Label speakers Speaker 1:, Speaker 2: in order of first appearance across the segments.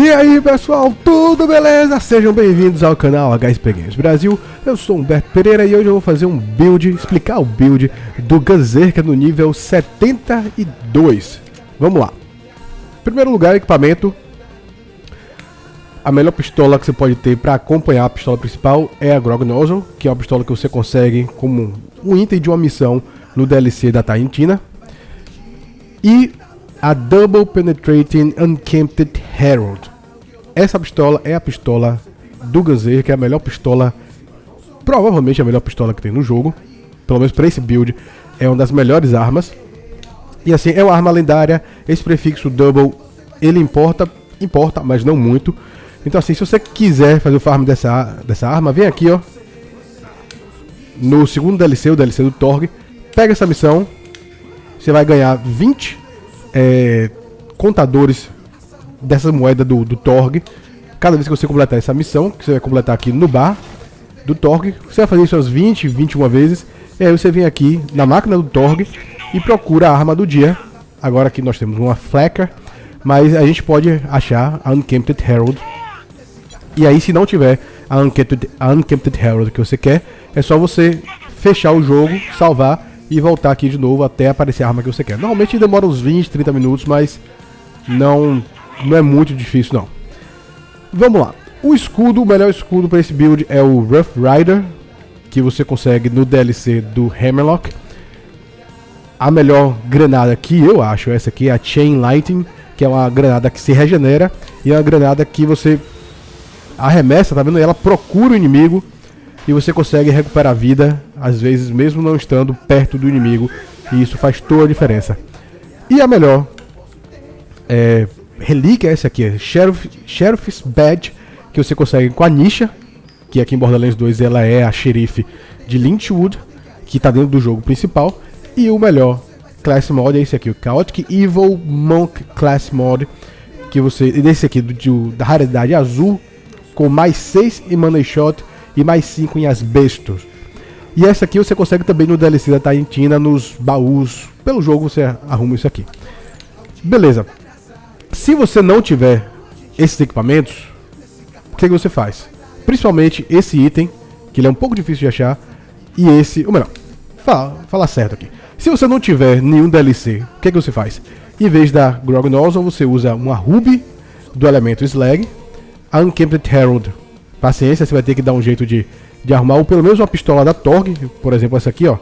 Speaker 1: E aí pessoal, tudo beleza? Sejam bem-vindos ao canal HSP Games Brasil. Eu sou Humberto Pereira e hoje eu vou fazer um build, explicar o build do Gunzerker no nível 72. Vamos lá. Em primeiro lugar, equipamento. A melhor pistola que você pode ter para acompanhar a pistola principal é a Grog Nozzle, que é uma pistola que você consegue como um item de uma missão no DLC da Taintina. E a Double Penetrating Unkempt Herald. Essa pistola é a pistola do Gunzerker, que é a melhor pistola, provavelmente a melhor pistola que tem no jogo. Pelo menos para esse build, é uma das melhores armas. E assim, é uma arma lendária. Esse prefixo Double, ele importa, mas não muito. Então assim, se você quiser fazer o farm dessa arma, vem aqui ó, no segundo DLC, o DLC do Torg. Pega essa missão, você vai ganhar 20 contadores dessa moeda do Torg. Cada vez que você completar essa missão, que você vai completar aqui no bar do Torg, você vai fazer isso umas 20, 21 vezes. E aí você vem aqui na máquina do Torg e procura a arma do dia. Agora aqui nós temos uma Flecker, mas a gente pode achar a Unkempt Herald. E aí se não tiver a Unkempt Herald que você quer, é só você fechar o jogo, salvar e voltar aqui de novo até aparecer a arma que você quer. Normalmente demora uns 20, 30 minutos, mas não é muito difícil não. Vamos lá. O escudo, o melhor escudo para esse build é o Rough Rider, que você consegue no DLC do Hammerlock. A melhor granada que eu acho, essa aqui é a Chain Lightning, que é uma granada que se regenera e é uma granada que você arremessa, tá vendo? Ela procura o inimigo e você consegue recuperar a vida, às vezes mesmo não estando perto do inimigo, e isso faz toda a diferença. E a melhor relíquia é essa aqui, é Sheriff's Badge, que você consegue com a Nisha, que aqui em Borderlands 2 ela é a xerife de Lynchwood, que está dentro do jogo principal. E o melhor Class Mod é esse aqui, o Chaotic Evil Monk Class Mod, que você, desse aqui da raridade azul, com mais 6 em Money Shot e mais 5 em Asbestos. E essa aqui você consegue também no DLC da Taintina, nos baús. Pelo jogo você arruma isso aqui. Beleza. Se você não tiver esses equipamentos, o que você faz? Principalmente esse item, que ele é um pouco difícil de achar, e esse, ou melhor, falar certo aqui. Se você não tiver nenhum DLC, o que você faz? Em vez da Grog Nozzle, você usa uma Ruby do elemento Slag, a Unkempt Herald. Paciência, você vai ter que dar um jeito de arrumar, ou pelo menos uma pistola da Torg, por exemplo essa aqui ó.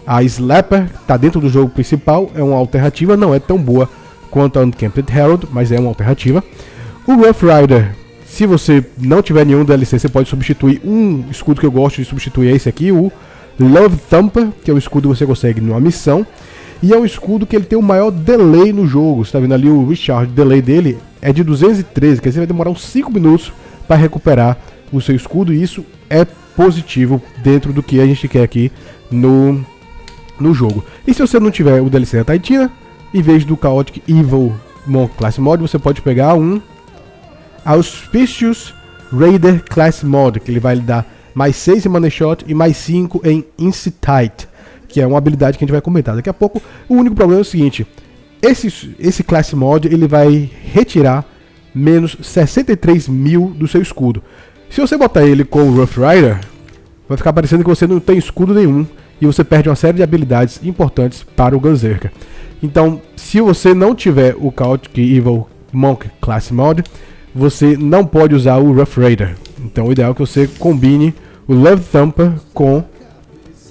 Speaker 1: A Slapper tá dentro do jogo principal, é uma alternativa, não é tão boa quanto a Unkempt Herald, mas é uma alternativa. O Rough Rider, se você não tiver nenhum DLC, você pode substituir um escudo que eu gosto de substituir, é esse aqui, o Love Thumper, que é o escudo que você consegue numa missão. E é um escudo que ele tem o maior delay no jogo, você tá vendo ali o recharge delay dele é de 213, quer dizer, vai demorar uns 5 minutos para recuperar o seu escudo, e isso é positivo dentro do que a gente quer aqui no jogo. E se você não tiver o DLC da Taintina, em vez do Chaotic Evil Monk Class Mod, você pode pegar um Auspicious Raider Class Mod, que ele vai lhe dar mais 6 em Money Shot e mais 5 em Incite, que é uma habilidade que a gente vai comentar daqui a pouco. O único problema é o seguinte, esse Class Mod ele vai retirar menos 63 mil do seu escudo. Se você botar ele com o Rough Rider, vai ficar parecendo que você não tem escudo nenhum e você perde uma série de habilidades importantes para o Gunzerker. Então, se você não tiver o Chaotic Evil Monk Class Mod, você não pode usar o Rough Rider. Então o ideal é que você combine o Love Thumper com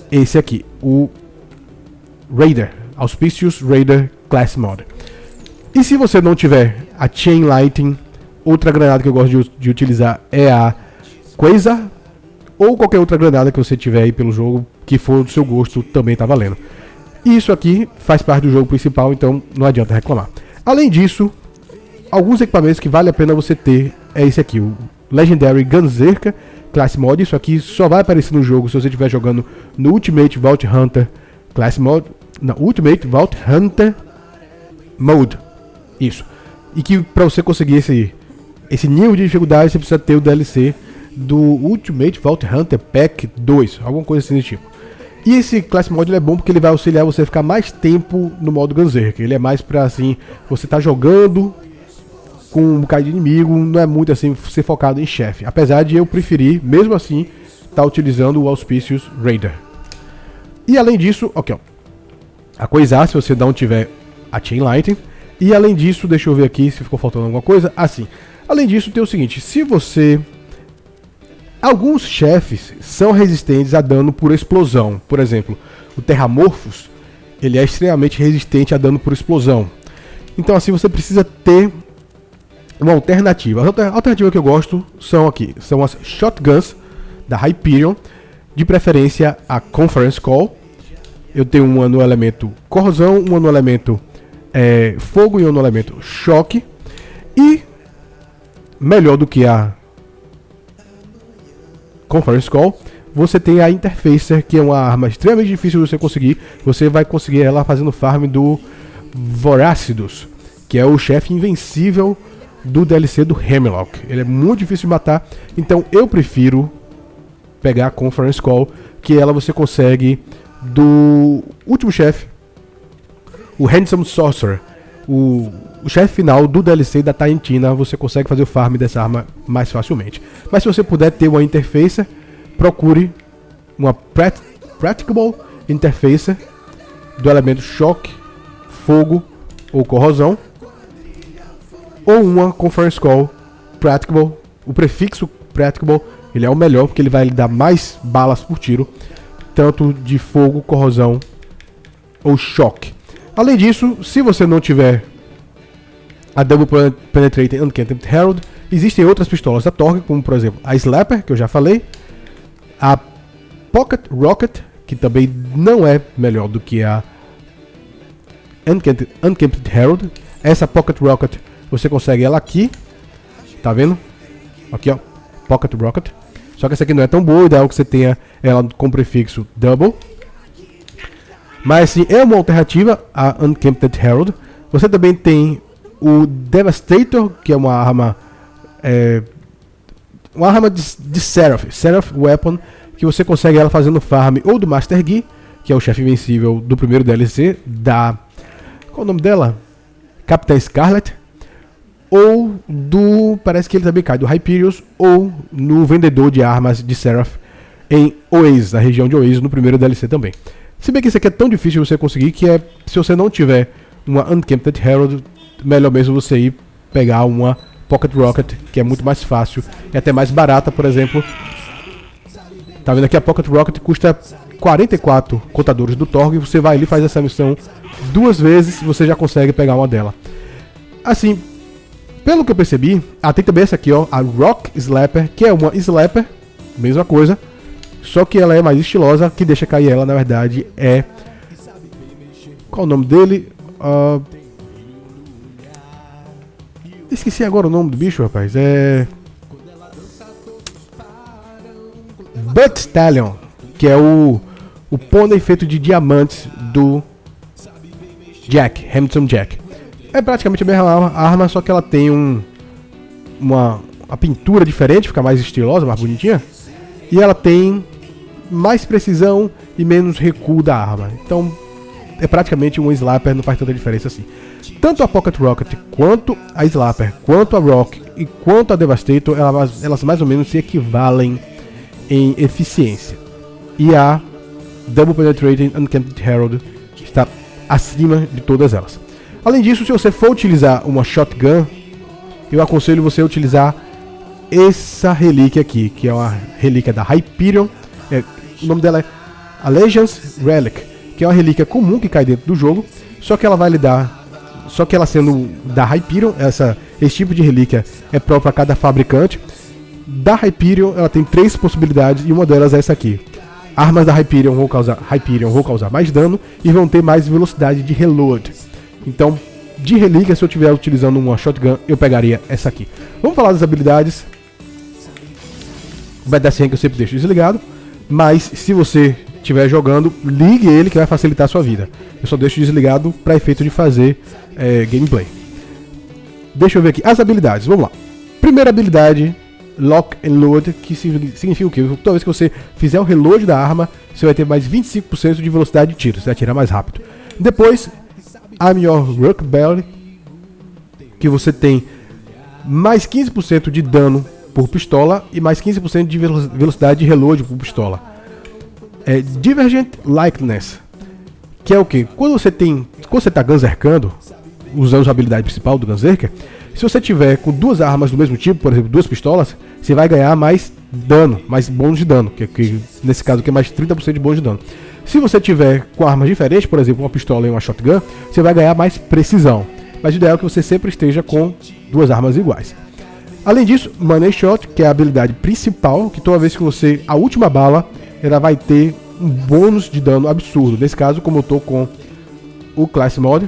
Speaker 1: esse aqui, o Raider, Auspicious Raider Class Mod. E se você não tiver a Chain Lightning, outra granada que eu gosto de utilizar é a Quasar, ou qualquer outra granada que você tiver aí pelo jogo, que for do seu gosto, também tá valendo. Isso aqui faz parte do jogo principal, então não adianta reclamar. Além disso, alguns equipamentos que vale a pena você ter é esse aqui, o Legendary Gunzerker Class Mod. Isso aqui só vai aparecer no jogo se você estiver jogando no Ultimate Vault Hunter Class Mod, na Ultimate Vault Hunter Mode. Isso. E que para você conseguir esse nível de dificuldade, você precisa ter o DLC do Ultimate Vault Hunter Pack 2, alguma coisa assim do tipo. E esse Class Mod ele é bom porque ele vai auxiliar você a ficar mais tempo no modo Gunzerker. Ele é mais pra assim, você tá jogando com um bocado de inimigo, não é muito assim ser focado em chefe. Apesar de eu preferir, mesmo assim, estar utilizando o Auspicious Raider. E além disso, ok, ó, a coisar se você não tiver a Chain Lightning. E além disso, deixa eu ver aqui se ficou faltando alguma coisa. Assim, além disso tem o seguinte, se você... Alguns chefes são resistentes a dano por explosão. Por exemplo, o Terramorphos, ele é extremamente resistente a dano por explosão. Então assim, você precisa ter uma alternativa. A alternativa que eu gosto são aqui, são as Shotguns da Hyperion, de preferência a Conference Call. Eu tenho uma no elemento corrosão, uma no elemento fogo e uma no elemento choque. E melhor do que a Conference Call, você tem a Interfacer, que é uma arma extremamente difícil de você conseguir. Você vai conseguir ela fazendo farm do Voracidus, que é o chefe invencível do DLC do Hemlock. Ele é muito difícil de matar, então eu prefiro pegar a Conference Call, que ela você consegue do último chefe, o Handsome Sorcerer, o chefe final do DLC da Taintina. Você consegue fazer o farm dessa arma mais facilmente. Mas se você puder ter uma Interfacer, procure uma Practicable Interfacer do elemento choque, fogo ou corrosão, ou uma Conference Call Practicable. O prefixo Practicable, ele é o melhor porque ele vai lhe dar mais balas por tiro, tanto de fogo, corrosão ou choque. Além disso, se você não tiver a Double Penetrating Uncanted Herald, existem outras pistolas da Torgue, como por exemplo a Slapper, que eu já falei, a Pocket Rocket, que também não é melhor do que a Uncanted Herald. Essa Pocket Rocket você consegue ela aqui, tá vendo? Aqui ó, Pocket Rocket. Só que essa aqui não é tão boa, ideal que você tenha ela com prefixo Double. Mas sim, é uma alternativa a Uncanted Herald. Você também tem o Devastator, que é uma arma de Seraph Weapon, que você consegue ela fazendo farm ou do Master Yi, que é o chefe invencível do primeiro DLC da... Qual é o nome dela? Capitã Scarlet. Ou do... Parece que ele também cai do Hyperius, ou no vendedor de armas de Seraph em Oasis, na região de Oasis, no primeiro DLC também. Se bem que isso aqui é tão difícil de você conseguir que se você não tiver uma Uncanted Herald, melhor mesmo você ir pegar uma Pocket Rocket, que é muito mais fácil e até mais barata. Por exemplo, tá vendo aqui, a Pocket Rocket custa 44 contadores do Torgue. Você vai ali, faz essa missão 2 vezes, você já consegue pegar uma dela. Assim, pelo que eu percebi, tem também essa aqui, ó, a Rock Slapper, que é uma Slapper, mesma coisa, só que ela é mais estilosa. Que deixa cair ela, na verdade, é... Qual o nome dele? Esqueci agora o nome do bicho, rapaz. Butt Stallion, que é o pônei feito de diamantes do Jack, Hamilton Jack. É praticamente a mesma arma, só que ela tem uma pintura diferente, fica mais estilosa, mais bonitinha. E ela tem mais precisão e menos recuo da arma. Então é praticamente um Slapper, não faz tanta diferença assim. Tanto a Pocket Rocket, quanto a Slapper, quanto a Rock e quanto a Devastator, elas mais ou menos se equivalem em eficiência. E a Double Penetrating Uncanted Herald está acima de todas elas. Além disso, se você for utilizar uma Shotgun, eu aconselho você a utilizar essa relíquia aqui, que é uma relíquia da Hyperion. O nome dela é Allegiance Relic, que é uma relíquia comum que cai dentro do jogo, só que ela vai lhe dar... Só que ela sendo da Hyperion, esse tipo de relíquia é próprio a cada fabricante. Da Hyperion, ela tem 3 possibilidades e uma delas é essa aqui. Armas da Hyperion vão causar mais dano e vão ter mais velocidade de reload. Então, de relíquia, se eu estiver utilizando uma Shotgun, eu pegaria essa aqui. Vamos falar das habilidades. O BDSM que eu sempre deixo desligado, mas se você estiver jogando, ligue ele que vai facilitar a sua vida. Eu só deixo desligado para efeito de fazer gameplay. Deixa eu ver aqui as habilidades, vamos lá. Primeira habilidade, Lock and Load, que significa o quê? Toda vez que você fizer o reload da arma, você vai ter mais 25% de velocidade de tiro, você vai atirar mais rápido. Depois, I'm Your Rock Belly, que você tem mais 15% de dano por pistola e mais 15% de velocidade de reload por pistola. Divergent Likeness, que é o que? Quando você tá gunzerkando, usando a habilidade principal do gunzerker, se você tiver com duas armas do mesmo tipo, por exemplo, duas pistolas, você vai ganhar mais dano, mais bônus de dano, que nesse caso aqui é mais 30% de bônus de dano. Se você tiver com armas diferentes, por exemplo, uma pistola e uma shotgun, você vai ganhar mais precisão. Mas o ideal é que você sempre esteja com duas armas iguais. Além disso, Money Shot, que é a habilidade principal, que toda vez que você, a última bala, ela vai ter um bônus de dano absurdo. Nesse caso, como eu tô com o Class Mod,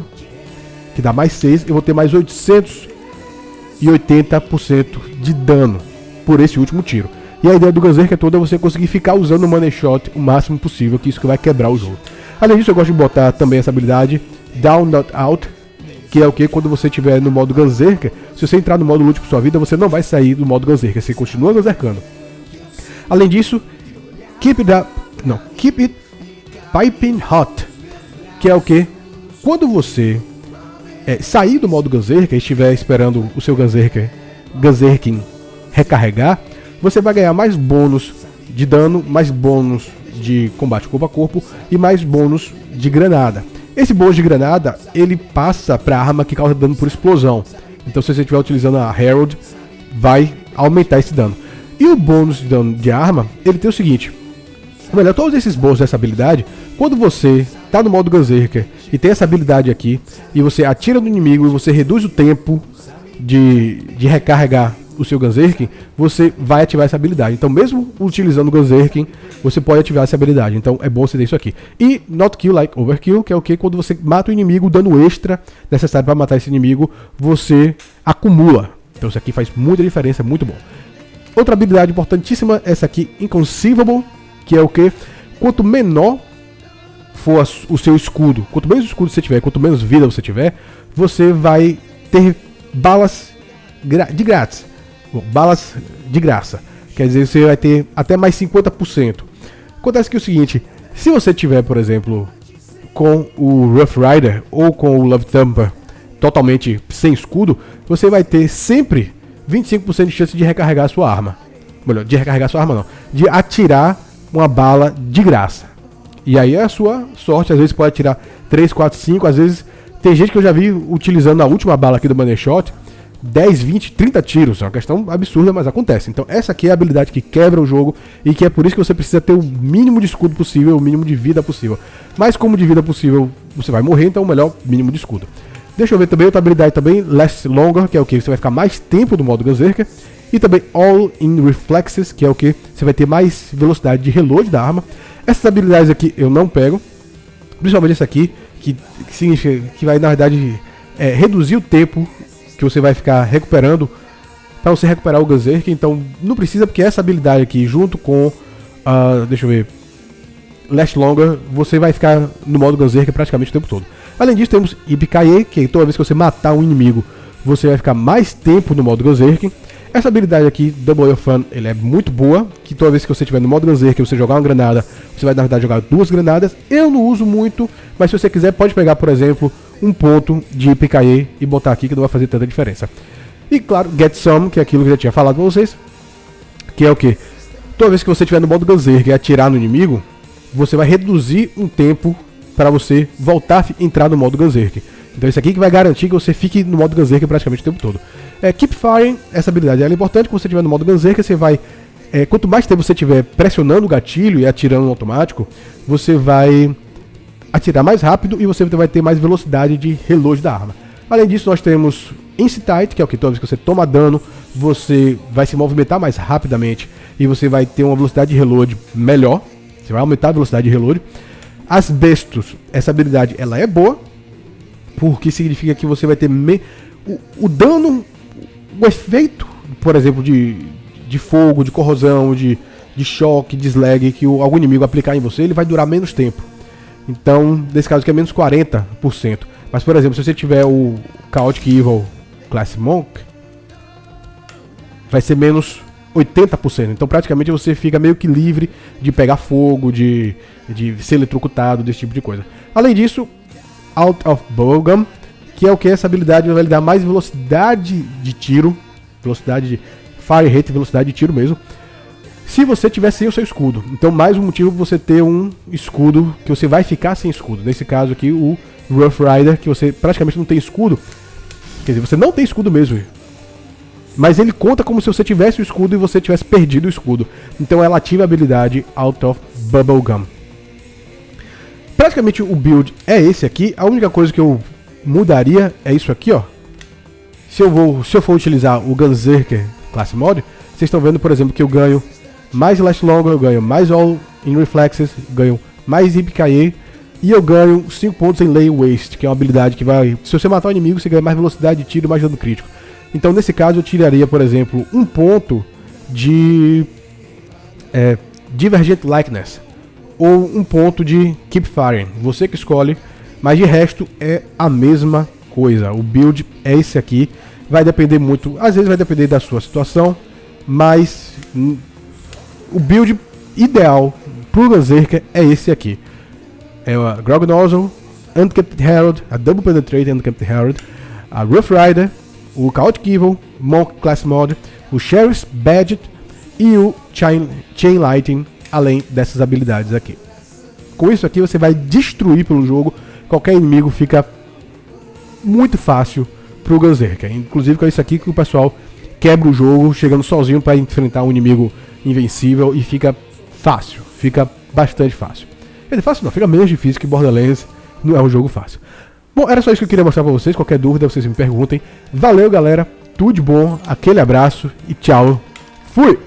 Speaker 1: que dá mais 6, eu vou ter mais 880% de dano por esse último tiro. E a ideia do Gunzerker toda é você conseguir ficar usando o Money Shot o máximo possível, que isso que vai quebrar o jogo. Além disso, eu gosto de botar também essa habilidade Down Not Out, que é o que? Quando você estiver no modo Gunzerker, se você entrar no modo Loot por sua vida, você não vai sair do modo Gunzerker, você continua Gunzerkando. Além disso, Keep It Piping Hot, que é o que? Quando você sair do modo Gunzerker e estiver esperando o seu Gunzerking recarregar, você vai ganhar mais bônus de dano, mais bônus de combate corpo a corpo e mais bônus de granada. Esse bônus de granada, ele passa para a arma que causa dano por explosão. Então se você estiver utilizando a Herald, vai aumentar esse dano. E o bônus de dano de arma, ele tem o seguinte: melhor, todos esses bônus dessa habilidade, quando você está no modo Gunzerker e tem essa habilidade aqui, e você atira no inimigo e você reduz o tempo de recarregar o seu Gunzerking, você vai ativar essa habilidade. Então mesmo utilizando o Gunzerking, você pode ativar essa habilidade. Então é bom você ter isso aqui. E Not Kill Like Overkill, que é o que? Quando você mata o inimigo, o dano extra necessário para matar esse inimigo, você acumula. Então isso aqui faz muita diferença, é muito bom. Outra habilidade importantíssima, essa aqui, Inconceivable, que é o que? Quanto menor for o seu escudo, quanto menos escudo você tiver, quanto menos vida você tiver, você vai ter balas de grátis. Balas de graça. Quer dizer, você vai ter até mais 50%. Acontece que é o seguinte: se você tiver, por exemplo, com o Rough Rider ou com o Love Thumper totalmente sem escudo, você vai ter sempre 25% de chance de recarregar a sua arma. Melhor, de recarregar a sua arma não, de atirar uma bala de graça. E aí é a sua sorte, às vezes pode atirar 3, 4, 5, às vezes tem gente que eu já vi utilizando a última bala aqui do Money Shot 10, 20, 30 tiros, é uma questão absurda, mas acontece. Então essa aqui é a habilidade que quebra o jogo e que é por isso que você precisa ter o mínimo de escudo possível, o mínimo de vida possível. Mas como de vida possível você vai morrer, então o melhor mínimo de escudo. Deixa eu ver também outra habilidade também, Last Longer, que é o que? Você vai ficar mais tempo no modo Gunzerker. E também All in Reflexes, que é o que? Você vai ter mais velocidade de reload da arma. Essas habilidades aqui eu não pego, principalmente essa aqui, que significa que vai na verdade reduzir o tempo que você vai ficar recuperando para você recuperar o Gunzerker. Então não precisa, porque essa habilidade aqui junto com deixa eu ver, Last Longer, você vai ficar no modo Gunzerker praticamente o tempo todo. Além disso temos Yippee-Ki-Yay, que toda vez que você matar um inimigo você vai ficar mais tempo no modo Gunzerker. Essa habilidade aqui, Double Your Fun, ele é muito boa, que toda vez que você estiver no modo Gunzerker, você jogar uma granada, você vai na verdade jogar duas granadas. Eu não uso muito, mas se você quiser pode pegar, por exemplo, um ponto de Yippee-Ki-Yay e botar aqui, que não vai fazer tanta diferença. E claro, Get Some, que é aquilo que eu já tinha falado pra vocês, que é o que? Toda vez que você estiver no modo Gunzerker e atirar no inimigo, você vai reduzir um tempo para você voltar a entrar no modo Gunzerker. Então isso aqui que vai garantir que você fique no modo Gunzerker praticamente o tempo todo. Keep Firing, essa habilidade é importante. Quando você estiver no modo Gunzerker, você vai... quanto mais tempo você estiver pressionando o gatilho e atirando no automático, você vai atirar mais rápido e você vai ter mais velocidade de reload da arma. Além disso, nós temos Incite, que é o que toda vez que você toma dano, você vai se movimentar mais rapidamente e você vai ter uma velocidade de reload melhor. Você vai aumentar a velocidade de reload. Asbestos, essa habilidade ela é boa, porque significa que você vai ter o dano, o efeito, por exemplo, de fogo, de corrosão, de choque, de slag que algum inimigo aplicar em você, ele vai durar menos tempo. Então, nesse caso aqui é menos 40%. Mas, por exemplo, se você tiver o Chaotic Evil Class Monk, vai ser menos 80%. Então, praticamente, você fica meio que livre de pegar fogo, de ser eletrocutado, desse tipo de coisa. Além disso, Out of Bubblegum, que é o que? Essa habilidade vai lhe dar mais velocidade de tiro velocidade de fire rate, velocidade de tiro mesmo, se você tiver sem o seu escudo. Então mais um motivo pra você ter um escudo, que você vai ficar sem escudo. Nesse caso aqui, o Rough Rider, que você praticamente não tem escudo. Quer dizer, você não tem escudo mesmo. Mas ele conta como se você tivesse o escudo e você tivesse perdido o escudo. Então ela ativa a habilidade Out of Bubblegum. Praticamente o build é esse aqui. A única coisa que eu mudaria é isso aqui, ó. Se eu for utilizar o Gunzerker Class Mod, vocês estão vendo, por exemplo, que eu ganho mais Last Longer, eu ganho mais All in Reflexes, ganho mais IPKE e eu ganho 5 pontos em Lay Waste, que é uma habilidade que vai... Se você matar o inimigo, você ganha mais velocidade de tiro e mais dano crítico. Então, nesse caso, eu tiraria, por exemplo, um ponto de Divergent Likeness ou um ponto de Keep Firing. Você que escolhe, mas de resto é a mesma coisa. O build é esse aqui. Vai depender muito, às vezes vai depender da sua situação, mas o build ideal pro Gunzerker é esse aqui. É a Grog Nozzle, Uncapped Herald, a Double Penetrate Uncapped Herald, a Rough Rider, o Chaotic Evil, Monk Class Mod, o Sheriff's Badge e o Chain Lightning, além dessas habilidades aqui. Com isso aqui você vai destruir pelo jogo, qualquer inimigo fica muito fácil pro Gunzerker. Inclusive com isso aqui que o pessoal quebra o jogo chegando sozinho para enfrentar um inimigo invencível e fica fácil, fica bastante fácil. É fácil não, fica menos difícil que Borderlands, não é um jogo fácil. Bom, era só isso que eu queria mostrar pra vocês, qualquer dúvida vocês me perguntem. Valeu galera, tudo de bom, aquele abraço e tchau, fui!